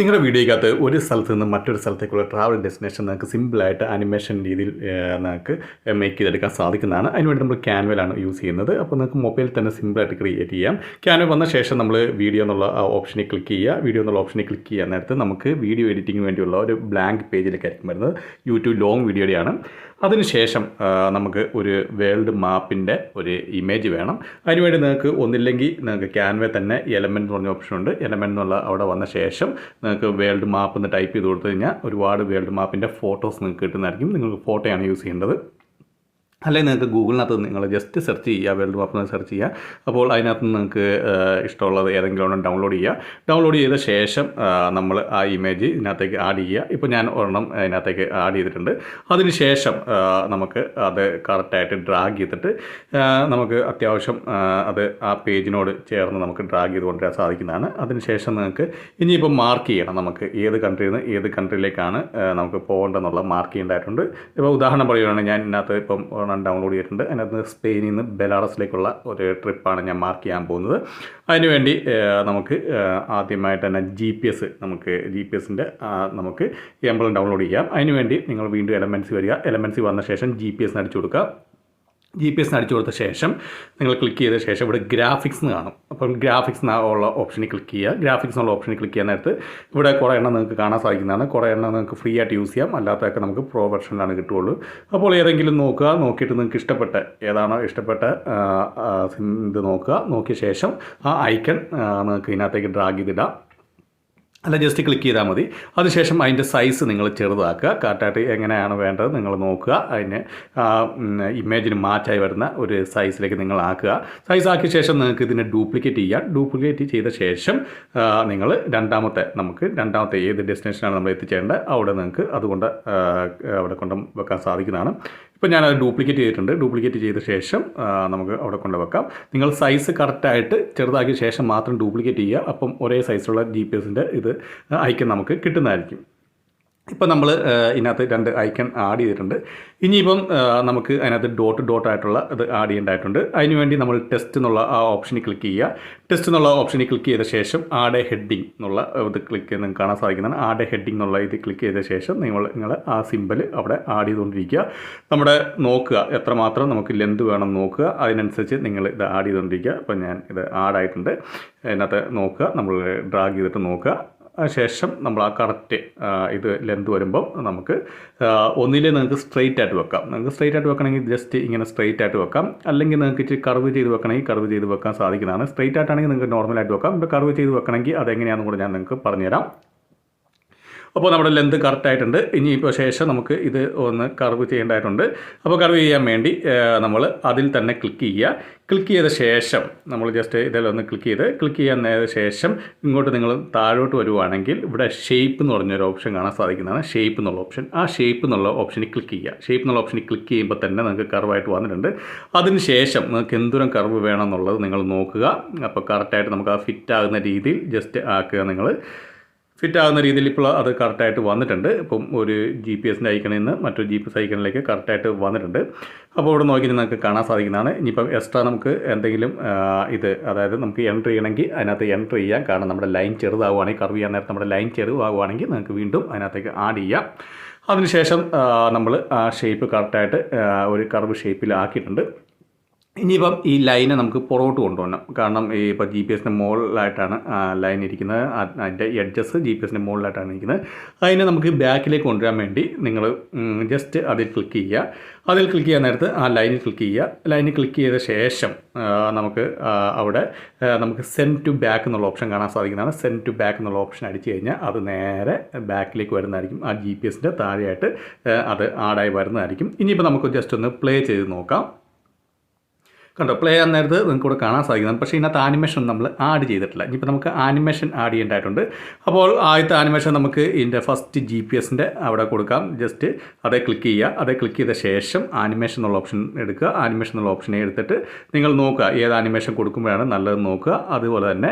നിങ്ങളുടെ വീഡിയോയ്ക്കകത്ത് ഒരു സ്ഥലത്ത് നിന്ന് മറ്റൊരു സ്ഥലത്തേക്കുള്ള ട്രാവൽ ഡെസ്റ്റിനേഷൻ നിങ്ങൾക്ക് സിമ്പിളായിട്ട് ആനിമേഷൻ രീതിയിൽ നിങ്ങൾക്ക് മേക്ക് ചെയ്തെടുക്കാൻ സാധിക്കുന്നതാണ്. അതിനുവേണ്ടി നമ്മൾ ക്യാൻവയിലാണ് യൂസ് ചെയ്യുന്നത്. അപ്പോൾ നിങ്ങൾക്ക് മൊബൈലിൽ തന്നെ സിമ്പിളായിട്ട് ക്രിയേറ്റ് ചെയ്യാം. ക്യാൻവ വന്ന ശേഷം നമ്മൾ വീഡിയോ എന്നുള്ള ഓപ്ഷനിൽ ക്ലിക്ക് ചെയ്യുക. വീഡിയോ എന്നുള്ള ഓപ്ഷനിൽ ക്ലിക്ക് ചെയ്യാൻ നേരത്ത് നമുക്ക് വീഡിയോ എഡിറ്റിംഗ് വേണ്ടിയുള്ള ഒരു ബ്ലാങ്ക് പേജിലേക്കായിരിക്കും വരുന്നത്. യൂട്യൂബ് ലോങ് വീഡിയോയുടെയാണ്. അതിനുശേഷം നമുക്ക് ഒരു വേൾഡ് മാപ്പിൻ്റെ ഒരു ഇമേജ് വേണം. അതിനുവേണ്ടി നിങ്ങൾക്ക് ഒന്നില്ലെങ്കിൽ നിങ്ങൾക്ക് ക്യാൻവ തന്നെ എലമെൻറ്റ് എന്ന് പറഞ്ഞ ഓപ്ഷനുണ്ട്. എലമെൻറ്റ് എന്നുള്ള അവിടെ വന്ന ശേഷം നിങ്ങൾക്ക് വേൾഡ് മാപ്പ് എന്ന് ടൈപ്പ് ചെയ്ത് കൊടുത്തു കഴിഞ്ഞാൽ ഒരുപാട് വേൾഡ് മാപ്പിൻ്റെ ഫോട്ടോസ് നിങ്ങൾക്ക് കിട്ടുന്നതായിരിക്കും. നിങ്ങൾക്ക് ഫോട്ടോയാണ് യൂസ് ചെയ്യേണ്ടത്. അല്ലെങ്കിൽ നിങ്ങൾക്ക് ഗൂഗിളിനകത്ത് നിങ്ങൾ ജസ്റ്റ് സെർച്ച് ചെയ്യുക, വേൾഡ് മാപ്പ് എന്ന് സെർച്ച് ചെയ്യുക. അപ്പോൾ അതിനകത്ത് നിങ്ങൾക്ക് ഇഷ്ടമുള്ളത് ഏതെങ്കിലും ഒരെണ്ണം ഡൗൺലോഡ് ചെയ്യുക. ഡൗൺലോഡ് ചെയ്ത ശേഷം നമ്മൾ ആ ഇമേജ് ഇതിനകത്തേക്ക് ആഡ് ചെയ്യുക. ഇപ്പോൾ ഞാൻ ഒരെണ്ണം ഇതിനകത്തേക്ക് ആഡ് ചെയ്തിട്ടുണ്ട്. അതിനുശേഷം നമുക്ക് അത് കറക്റ്റായിട്ട് ഡ്രാഗ് ചെയ്തിട്ട് നമുക്ക് അത്യാവശ്യം അത് ആ പേജിനോട് ചേർന്ന് നമുക്ക് ഡ്രാഗ് ചെയ്ത് കൊണ്ടുവരാൻ സാധിക്കുന്നതാണ്. അതിനുശേഷം നിങ്ങൾക്ക് ഇനിയിപ്പോൾ മാർക്ക് ചെയ്യണം. നമുക്ക് ഏത് കൺട്രിയിൽ നിന്ന് ഏത് കൺട്രിയിലേക്കാണ് നമുക്ക് പോകേണ്ടതെന്നുള്ള മാർക്ക് ചെയ്യേണ്ടതായിട്ടുണ്ട്. ഇപ്പോൾ ഉദാഹരണം പറയുകയാണെങ്കിൽ ഞാൻ ഇതിനകത്ത് ഇപ്പം ഡൗൺലോഡ് ചെയ്തിട്ടുണ്ട്. അതിനകത്ത് സ്പെയിനിൽ നിന്ന് ബെലാറസിലേക്കുള്ള ഒരു ട്രിപ്പാണ് ഞാൻ മാർക്ക് ചെയ്യാൻ പോകുന്നത്. അതിനുവേണ്ടി നമുക്ക് ആദ്യമായിട്ട് തന്നെ GPS നമുക്ക് GPS-ൻ്റെ നമുക്ക് എംബ്ലം ഡൗൺലോഡ് ചെയ്യാം. അതിനുവേണ്ടി നിങ്ങൾ വീണ്ടും എലമെൻറ്റ്സ് വരിക. എലമെൻറ്റ്സ് വന്ന ശേഷം GPS അടിച്ചു കൊടുക്കുക. GPS അടിച്ചു കൊടുത്ത ശേഷം നിങ്ങൾ ക്ലിക്ക് ചെയ്ത ശേഷം ഇവിടെ ഗ്രാഫിക്സ് എന്ന് കാണും. അപ്പം ഗ്രാഫിക്സ് ഉള്ള ഓപ്ഷനിൽ ക്ലിക്ക് ചെയ്യുക. ഗ്രാഫിക്സ് എന്നുള്ള ഓപ്ഷനിൽ ക്ലിക്ക് ചെയ്യാൻ നേരത്ത് ഇവിടെ കുറേ എണ്ണം നിങ്ങൾക്ക് കാണാൻ സാധിക്കുന്നതാണ്. കുറേ എണ്ണം നിങ്ങൾക്ക് ഫ്രീ ആയിട്ട് യൂസ് ചെയ്യാം. അല്ലാത്തതൊക്കെ നമുക്ക് പ്രോ വെർഷനിലാണ് കിട്ടുകയുള്ളൂ. അപ്പോൾ ഏതെങ്കിലും നോക്കുക. നോക്കിയിട്ട് നിങ്ങൾക്ക് ഇഷ്ടപ്പെട്ട ഏതാണോ ഇഷ്ടപ്പെട്ട ഇത് നോക്കുക. നോക്കിയ ശേഷം ആ ഐക്കൺ നിങ്ങൾക്ക് ഇതിനകത്തേക്ക് ഡ്രാഗ് ചെയ്തിടാം. അല്ല, ജസ്റ്റ് ക്ലിക്ക് ചെയ്താൽ മതി. അതിനുശേഷം അതിൻ്റെ സൈസ് നിങ്ങൾ ചെറുതാക്കുക. കറക്റ്റായിട്ട് എങ്ങനെയാണ് വേണ്ടത് നിങ്ങൾ നോക്കുക. അതിന് ഇമേജിന് മാച്ചായി വരുന്ന ഒരു സൈസിലേക്ക് നിങ്ങൾ ആക്കുക. സൈസ് ആക്കിയ ശേഷം നിങ്ങൾക്ക് ഇതിനെ ഡ്യൂപ്ലിക്കേറ്റ് ചെയ്യാം. ഡ്യൂപ്ലിക്കേറ്റ് ചെയ്ത ശേഷം നിങ്ങൾ രണ്ടാമത്തെ ഏത് ഡെസ്റ്റിനേഷനാണ് നമ്മൾ എത്തിച്ചേണ്ടത് അവിടെ നിങ്ങൾക്ക് അതുകൊണ്ട് അവിടെ കൊണ്ട് വെക്കാൻ സാധിക്കുന്നതാണ്. ഇപ്പോൾ ഞാനത് ഡ്യൂപ്ലിക്കേറ്റ് ചെയ്തിട്ടുണ്ട്. ഡ്യൂപ്ലിക്കേറ്റ് ചെയ്ത ശേഷം നമുക്ക് അവിടെ കൊണ്ട് വെക്കാം. നിങ്ങൾ സൈസ് കറക്റ്റായിട്ട് ചെറുതാക്കിയ ശേഷം മാത്രം ഡ്യൂപ്ലിക്കേറ്റ് ചെയ്യുക. അപ്പം ഒരേ സൈസുള്ള GPS-ൻ്റെ ഇത് ഐക്കൺ നമുക്ക് കിട്ടുന്നതായിരിക്കും. ഇപ്പം നമ്മൾ ഇതിനകത്ത് 2 ഐക്കൺ ആഡ് ചെയ്തിട്ടുണ്ട്. ഇനിയിപ്പം നമുക്ക് അതിനകത്ത് ഡോട്ട് ആയിട്ടുള്ള ഇത് ആഡ് ചെയ്യേണ്ടതായിട്ടുണ്ട്. അതിനുവേണ്ടി നമ്മൾ ടെസ്റ്റ് എന്നുള്ള ആ ഓപ്ഷനിൽ ക്ലിക്ക് ചെയ്യുക. ടെസ്റ്റ് എന്നുള്ള ഓപ്ഷനിൽ ക്ലിക്ക് ചെയ്ത ശേഷം ആഡ് ഹെഡിങ് എന്നുള്ള ഇത് ക്ലിക്ക് ചെയ്ത് നിങ്ങൾക്ക് കാണാൻ സാധിക്കുന്നതാണ്. ആഡ് ഹെഡിങ് എന്നുള്ള ഇത് ക്ലിക്ക് ചെയ്ത ശേഷം നിങ്ങൾ ആ സിമ്പൽ അവിടെ ആഡ് ചെയ്തുകൊണ്ടിരിക്കുക. നമ്മുടെ നോക്കുക എത്രമാത്രം നമുക്ക് ലെന്ത് വേണം നോക്കുക. അതിനനുസരിച്ച് നിങ്ങൾ ഇത് ആഡ് ചെയ്തുകൊണ്ടിരിക്കുക. അപ്പോൾ ഞാൻ ഇത് ആഡായിട്ടുണ്ട്. അതിനകത്ത് നോക്കുക, നമ്മൾ ഡ്രാഗ് ചെയ്തിട്ട് നോക്കുക. ശേഷം നമ്മൾ ആ കറക്റ്റ് ഇത് ലെന്ത് വരുമ്പം നമുക്ക് ഒന്നിലേ നിങ്ങൾക്ക് സ്ട്രെയിറ്റ് ആയിട്ട് വെക്കാം. നിങ്ങൾക്ക് സ്ട്രെയിറ്റ് ആയിട്ട് വെക്കണമെങ്കിൽ ജസ്റ്റ് ഇങ്ങനെ സ്ട്രെയിറ്റ് ആയിട്ട് വെക്കാം. അല്ലെങ്കിൽ നിങ്ങൾക്ക് ഇച്ചിരി കർവ് ചെയ്ത് വെക്കണമെങ്കിൽ കർവ് ചെയ്ത് വെക്കാൻ സാധിക്കുന്നതാണ്. സ്ട്രെയിറ്റ് ആയിട്ടാണെങ്കിൽ നിങ്ങൾക്ക് നോർമലായിട്ട് വെക്കാം. ഇപ്പോൾ കർവ് ചെയ്ത് വെക്കണമെങ്കിൽ അതെങ്ങനെയാണെന്ന് കൂടെ ഞാൻ നിങ്ങൾക്ക് പറഞ്ഞുതരാം. അപ്പോൾ നമ്മുടെ ലെന്ത് കറക്റ്റായിട്ടുണ്ട്. ഇനിയിപ്പോൾ ശേഷം നമുക്ക് ഇത് ഒന്ന് കർവ് ചെയ്യേണ്ടതായിട്ടുണ്ട്. അപ്പോൾ കർവ് ചെയ്യാൻ വേണ്ടി നമ്മൾ അതിൽ തന്നെ ക്ലിക്ക് ചെയ്യുക. ക്ലിക്ക് ചെയ്ത ശേഷം നമ്മൾ ജസ്റ്റ് ഇതിലൊന്ന് ക്ലിക്ക് ചെയ്യാൻ ശേഷം ഇങ്ങോട്ട് നിങ്ങൾ താഴോട്ട് വരുവാണെങ്കിൽ ഇവിടെ ഷേപ്പ് എന്ന് പറഞ്ഞൊരു ഓപ്ഷൻ കാണാൻ സാധിക്കുന്നതാണ്. ഷേപ്പ് എന്നുള്ള ഓപ്ഷൻ. ആ ഷേപ്പ് എന്നുള്ള ഓപ്ഷനിൽ ക്ലിക്ക് ചെയ്യുക. ഷേപ്പ് എന്നുള്ള ഓപ്ഷനിൽ ക്ലിക്ക് ചെയ്യുമ്പോൾ തന്നെ നിങ്ങൾക്ക് കർവായിട്ട് വന്നിട്ടുണ്ട്. അതിന് ശേഷം നിങ്ങൾക്ക് എന്തോരം കർവ് വേണം എന്നുള്ളത് നിങ്ങൾ നോക്കുക. അപ്പോൾ കറക്റ്റായിട്ട് നമുക്ക് ആ ഫിറ്റ് ആകുന്ന രീതിയിൽ ജസ്റ്റ് ആക്കുക. നിങ്ങൾ ഫിറ്റ് ആകുന്ന രീതിയിൽ ഇപ്പോൾ അത് കറക്റ്റായിട്ട് വന്നിട്ടുണ്ട്. ഇപ്പം ഒരു GPS-ൻ്റെ ഐക്കണിൽ നിന്ന് മറ്റൊരു GPS ഐക്കണിലേക്ക് കറക്റ്റായിട്ട് വന്നിട്ടുണ്ട്. അപ്പോൾ ഇവിടെ നോക്കി നിങ്ങൾക്ക് കാണാൻ സാധിക്കുന്നതാണ്. ഇനിയിപ്പം എക്സ്ട്രാ നമുക്ക് എന്തെങ്കിലും അതായത് നമുക്ക് എൻട്രി ചെയ്യണമെങ്കിൽ അതിനകത്ത് എൻട്രി ചെയ്യാം. കാരണം നമ്മുടെ ലൈൻ ചെറുതാവുകയാണെങ്കിൽ കർവ് ചെയ്യാൻ നേരത്തെ നമ്മുടെ ലൈൻ ചെറുതാവുകയാണെങ്കിൽ നിങ്ങൾക്ക് വീണ്ടും അതിനകത്തേക്ക് ആഡ് ചെയ്യാം. അതിനുശേഷം നമ്മൾ ആ ഷേപ്പ് കറക്റ്റായിട്ട് ഒരു കർവ് ഷേപ്പിലാക്കിയിട്ടുണ്ട്. ഇനിയിപ്പം ഈ ലൈനെ നമുക്ക് പുറകോട്ട് കൊണ്ടുപോകണം. കാരണം ഇപ്പോൾ GPS-ൻ്റെ മുകളിലായിട്ടാണ് ലൈൻ ഇരിക്കുന്നത്. അതിൻ്റെ എഡ്ജസ് GPS-ൻ്റെ മുകളിലായിട്ടാണ് ഇരിക്കുന്നത്. അതിനെ നമുക്ക് ബാക്കിലേക്ക് കൊണ്ടുവരാൻ വേണ്ടി നിങ്ങൾ ജസ്റ്റ് അതിൽ ക്ലിക്ക് ചെയ്യുക. അതിൽ ക്ലിക്ക് ചെയ്യാൻ നേരത്ത് ആ ലൈനിൽ ക്ലിക്ക് ചെയ്യുക. ലൈനിൽ ക്ലിക്ക് ചെയ്ത ശേഷം നമുക്ക് അവിടെ നമുക്ക് സെൻഡ് ടു ബാക്ക് എന്നുള്ള ഓപ്ഷൻ കാണാൻ സാധിക്കുന്നതാണ്. സെൻഡ് ടു ബാക്ക് എന്നുള്ള ഓപ്ഷൻ അടിച്ചു കഴിഞ്ഞാൽ അത് നേരെ ബാക്കിലേക്ക് വരുന്നതായിരിക്കും. ആ GPS-ൻ്റെ താഴെയായിട്ട് അത് ആഡായി വരുന്നതായിരിക്കും. ഇനിയിപ്പോൾ നമുക്ക് ജസ്റ്റ് ഒന്ന് പ്ലേ ചെയ്ത് നോക്കാം. കണ്ടോ, പ്ലേ ചെയ്യാൻ നേരത്ത് നിങ്ങൾക്ക് ഇവിടെ കാണാൻ സാധിക്കുന്നത്. പക്ഷേ ഇതിനകത്ത് ആനിമേഷൻ നമ്മൾ ആഡ് ചെയ്തിട്ടില്ല. ഇനിയിപ്പോൾ നമുക്ക് ആനിമേഷൻ ആഡ് ചെയ്യേണ്ടതായിട്ടുണ്ട്. അപ്പോൾ ആദ്യത്തെ ആനിമേഷൻ നമുക്ക് ഇതിൻ്റെ ഫസ്റ്റ് GPS-ൻ്റെ അവിടെ കൊടുക്കാം. ജസ്റ്റ് അതേ ക്ലിക്ക് ചെയ്യുക. അതേ ക്ലിക്ക് ചെയ്ത ശേഷം ആനിമേഷൻ എന്നുള്ള ഓപ്ഷൻ എടുക്കുക. ആനിമേഷൻ എന്നുള്ള ഓപ്ഷനെ എടുത്തിട്ട് നിങ്ങൾ നോക്കുക ഏത് ആനിമേഷൻ കൊടുക്കുമ്പോഴാണ് നല്ലതെന്ന് നോക്കുക. അതുപോലെ തന്നെ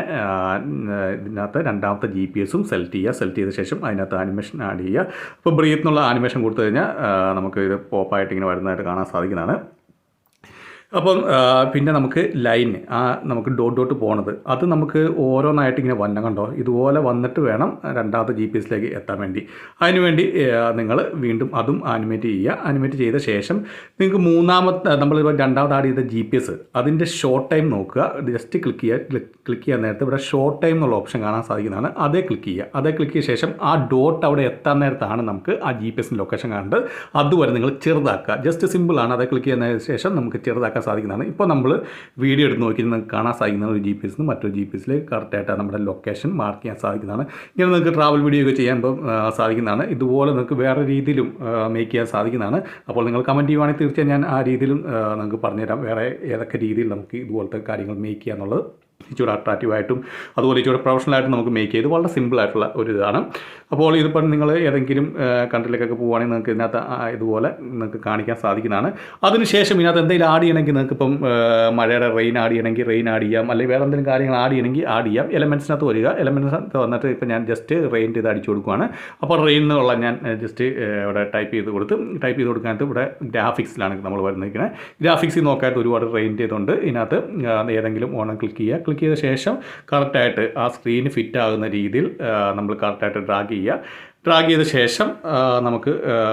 ഇതിനകത്ത് രണ്ടാമത്തെ GPS-ഉം സെലക്ട് ചെയ്യുക. സെലക്ട് ചെയ്ത ശേഷം അതിനകത്ത് ആനിമേഷൻ ആഡ് ചെയ്യുക. അപ്പോൾ ബ്രീത്ത് എന്നുള്ള ആനിമേഷൻ കൊടുത്തു കഴിഞ്ഞാൽ നമുക്ക് ഇത് പോപ്പായിട്ട് ഇങ്ങനെ വരുന്നതായിട്ട് കാണാൻ സാധിക്കുന്നതാണ്. അപ്പം പിന്നെ നമുക്ക് ലൈൻ നമുക്ക് ഡോട്ട് പോണത് അത് നമുക്ക് ഓരോന്നായിട്ട് ഇങ്ങനെ വന്നം കണ്ടോ, ഇതുപോലെ വന്നിട്ട് വേണം രണ്ടാമത്തെ GPS എത്താൻ വേണ്ടി. അതിനുവേണ്ടി നിങ്ങൾ വീണ്ടും അതും ആനിമേറ്റ് ചെയ്യുക. ആനിമേറ്റ് ചെയ്ത ശേഷം നിങ്ങൾക്ക് നമ്മളിപ്പോൾ രണ്ടാമത് ആഡ് ചെയ്ത GPS അതിൻ്റെ ഷോർട്ട് ടൈം നോക്കുക. ജസ്റ്റ് ക്ലിക്ക് ചെയ്യാൻ നേരത്തെ ഇവിടെ ഷോർട്ട് ടൈം എന്നുള്ള ഓപ്ഷൻ കാണാൻ സാധിക്കുന്നതാണ്. അതേ ക്ലിക്ക് ചെയ്യുക. അതേ ക്ലിക്ക് ചെയ്ത ശേഷം ആ ഡോട്ട് അവിടെ എത്താൻ നേരത്താണ് നമുക്ക് ആ GPSൻ്റെ ലൊക്കേഷൻ കാണേണ്ടത്. അതുവരെ നിങ്ങൾ ചെറുതാക്കുക. ജസ്റ്റ് സിമ്പിളാണ്. അതേ ക്ലിക്ക് ചെയ്യുന്നതിന് ശേഷം നമുക്ക് ചെറുതാക്കാൻ സാധിക്കുന്നതാണ്. ഇപ്പോൾ നമ്മൾ വീഡിയോ എടുത്ത് നോക്കി നിങ്ങൾക്ക് കാണാൻ സാധിക്കുന്ന ഒരു GPS നിന്ന് മറ്റൊരു GPS കറക്റ്റായിട്ട് നമ്മുടെ ലൊക്കേഷൻ മാർക്ക് ചെയ്യാൻ സാധിക്കുന്നതാണ്. ഇങ്ങനെ നിങ്ങൾക്ക് ട്രാവൽ വീഡിയോ ഒക്കെ ചെയ്യാൻ സാധിക്കുന്നതാണ്. ഇതുപോലെ നിങ്ങൾക്ക് വേറെ രീതിയിലും മേക്ക് ചെയ്യാൻ സാധിക്കുന്നതാണ്. അപ്പോൾ നിങ്ങൾ കമൻറ്റ് ചെയ്യുവാണെങ്കിൽ തീർച്ചയായും ഞാൻ ആ രീതിയിലും നിങ്ങൾക്ക് പറഞ്ഞുതരാം വേറെ ഏതൊക്കെ രീതിയിൽ നമുക്ക് ഇതുപോലത്തെ കാര്യങ്ങൾ മേക്ക് ചെയ്യുക എന്നുള്ളത്. ഇച്ചിരി അട്രാക്റ്റീവായിട്ടും അതുപോലെ ഇച്ചിരി പ്രൊഫഷണലായിട്ടും നമുക്ക് മേക്ക് ചെയ്ത് വളരെ സിമ്പിളായിട്ടുള്ള ഒരു ഇതാണ്. അപ്പോൾ ഇതിപ്പോൾ നിങ്ങൾ ഏതെങ്കിലും കൺട്രിയിലേക്കൊക്കെ പോവുകയാണെങ്കിൽ നിങ്ങൾക്ക് ഇതിനകത്ത് ഇതുപോലെ നിങ്ങൾക്ക് കാണിക്കാൻ സാധിക്കുന്നതാണ്. അതിനുശേഷം ഇതിനകത്ത് എന്തെങ്കിലും ആഡ് ചെയ്യണമെങ്കിൽ നിങ്ങൾക്ക് ഇപ്പം മഴയുടെ റെയിൻ ആഡ് ചെയ്യണമെങ്കിൽ റെയിൻ ആഡ് ചെയ്യാം, അല്ലെങ്കിൽ വേറെ എന്തെങ്കിലും കാര്യങ്ങൾ ആഡ് ചെയ്യണമെങ്കിൽ ആഡ് ചെയ്യാം. എലമെൻറ്റ്സിനകത്ത് വരിക. എലമെൻറ്റ്സിനകത്ത് വന്നിട്ട് ഇപ്പോൾ ഞാൻ ജസ്റ്റ് റെയിൻ ചെയ്ത് അടിച്ചു കൊടുക്കുകയാണ്. അപ്പോൾ റെയിൻ എന്നുള്ള ഞാൻ ജസ്റ്റ് ഇവിടെ ടൈപ്പ് ചെയ്ത് കൊടുക്കാനായിട്ട് ഇവിടെ ഗ്രാഫിക്സിലാണ് നമ്മൾ വരുന്നിരിക്കുന്നത്. ഗ്രാഫിക്സിൽ നോക്കാനായിട്ട് ഒരുപാട് റെയിൻ ചെയ്തുകൊണ്ട് ഇതിനകത്ത് ഏതെങ്കിലും ഓണം ക്ലിക്ക് ചെയ്ത ശേഷം കറക്റ്റായിട്ട് ആ സ്ക്രീന് ഫിറ്റ് ആകുന്ന രീതിയിൽ നമ്മൾ കറക്റ്റായിട്ട് ഡ്രാഗ് ചെയ്ത ശേഷം നമുക്ക്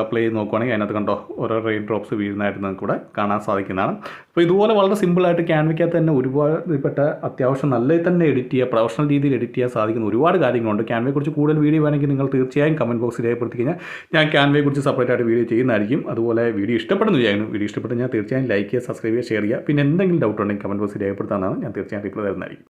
പ്ലേ ചെയ്ത് നോക്കുകയാണെങ്കിൽ അതിനകത്ത് കണ്ടോ ഓരോ റെയിൻ ഡ്രോപ്സ് വീഴുന്നതായിട്ട് നിങ്ങൾക്ക് ഇവിടെ കാണാൻ സാധിക്കുന്നതാണ്. അപ്പോൾ ഇതുപോലെ വളരെ സിമ്പിളായിട്ട് ക്യാൻവയ്ക്കകത്ത് തന്നെ ഒരുപാട് അത്യാവശ്യം നല്ല തന്നെ എഡിറ്റ് ചെയ്യുക, പ്രൊഫഷണൽ രീതിയിൽ എഡിറ്റ് ചെയ്യാൻ സാധിക്കുന്ന ഒരുപാട് കാര്യങ്ങളുണ്ട്. ക്യാൻവയെക്കുറിച്ച് കൂടുതൽ വീഡിയോ വേണമെങ്കിൽ നിങ്ങൾ തീർച്ചയായും കമൻറ്റ് ബോക്സിൽ രേഖപ്പെടുത്തി കഴിഞ്ഞാൽ ഞാൻ ക്യാൻവയെക്കുറിച്ച് സെപ്പറേറ്റ് ആയിട്ട് വീഡിയോ ചെയ്യുന്നതായിരിക്കും. അതുപോലെ വീഡിയോ ഇഷ്ടപ്പെടുന്നു ചെയ്യുന്നു. വീഡിയോ ഇഷ്ടപ്പെട്ട് ഞാൻ തീർച്ചയായും ലൈക്ക് ചെയ്യുക, സബ്സ്ക്രൈബ് ചെയ്യുക, ഷെയർ ചെയ്യുക. പിന്നെ എന്തെങ്കിലും ഡൗട്ട് ഉണ്ടെങ്കിൽ കമൻറ്റ് ബോക്സിൽ രേഖപ്പെടുത്താനാണ് ഞാൻ തീർച്ചയായും റിപ്ലൈ തരുന്നതായിരിക്കും.